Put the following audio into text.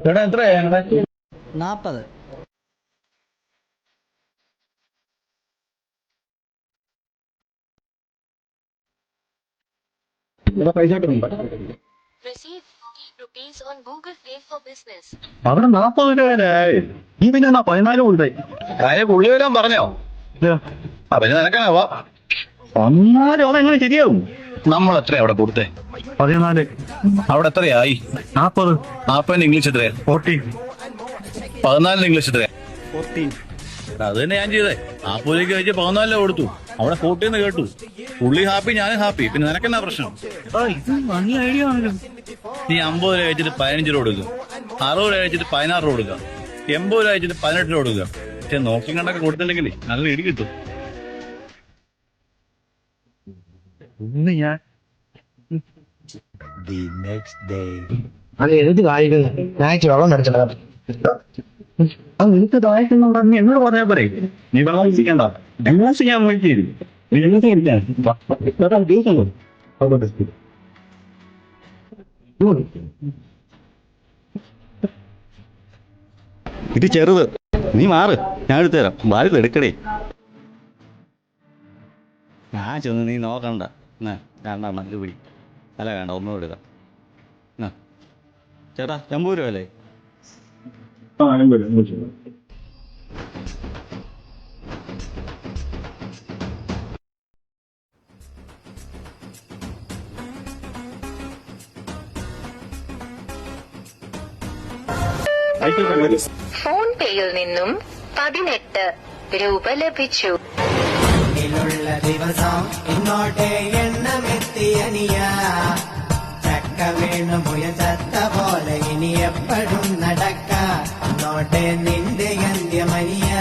ചേട്ടാ എത്രയാണ് 40. പൈസ കിട്ടുന്നുണ്ടോ? Receive 40 rupees on Google Pay for Business. അവിടെ 40 രൂപയായി. നീ പിന്നെ 14 കൊടുത്തേ. കാര്യം പുള്ളി വരാൻ പറഞ്ഞോ? പിന്നെ നിനക്കാവാ 14 അതെങ്ങനെ ശരിയാവും? നമ്മൾ എത്രയാ അവിടെ കൊടുത്തേ? 14. അവിടെ എത്രയായി? 40. 40 ഇംഗ്ലീഷ് എത്രയാ? 40. 14 ഇംഗ്ലീഷ് എത്രയാ? 14. അത് തന്നെ ഞാൻ ചെയ്തേ. 40 രൂപയ്ക്ക് വെച്ച് 14 കൊടുത്തു. അവിടെ 40 കേട്ടു. പുള്ളി ഹാപ്പി, ഞാനും ഹാപ്പി. പിന്നെ നിനക്കെന്നാ പ്രശ്നം? ഐഡിയ ആണല്ലോ. നീ 50 രൂപ വെച്ചിട്ട് 15 രൂപ കൊടുക്കുക, 60 രൂപ വെച്ചിട്ട് 16 രൂപ കൊടുക്കുക, 80 രൂപ വെച്ചിട്ട് 18 രൂപ കൊടുക്കുക. പക്ഷെ നോക്കി കണ്ടൊക്കെ കൊടുത്തിട്ടുണ്ടെങ്കിൽ നല്ല ഇടി കിട്ടും. ഒന്ന് ഞാൻ അത് എഴുതി വായിക്കുന്നു. ഞാൻ വെള്ളം അടിച്ചത് അത് നിനക്ക് ദാഹിക്കുന്നുണ്ടോ? നീ എന്നോട് പറഞ്ഞാൽ പറയും. നീ വെള്ളം വിളിക്കണ്ട, എങ്ങനെ ഞാൻ വിളിച്ചു തരും. ഇത് ചെറുത്, നീ മാറ്, ഞാൻ എടുത്തുതരാം. ബാലിൽ എടുക്കടേ. ഞാൻ ചെന്ന് നീ നോക്കണ്ട. രണ്ടെണ്ണം ഇത് പിടി. അല്ല വേണ്ട, ഒന്നും എടുക്കാം. ചേട്ടാ 80 രൂപ അല്ലേ? ഫോൺ പേയിൽ നിന്നും 18 രൂപ ലഭിച്ചു. ദിവസം ഇങ്ങോട്ടെ എണ്ണമെത്തിയനിയ ചക്ക വീണു മുയ ചത്ത പോലെ ഇനി എപ്പോഴും നടക്ക ഇങ്ങോട്ടെ നിന്റെ അന്ത്യമനിയ.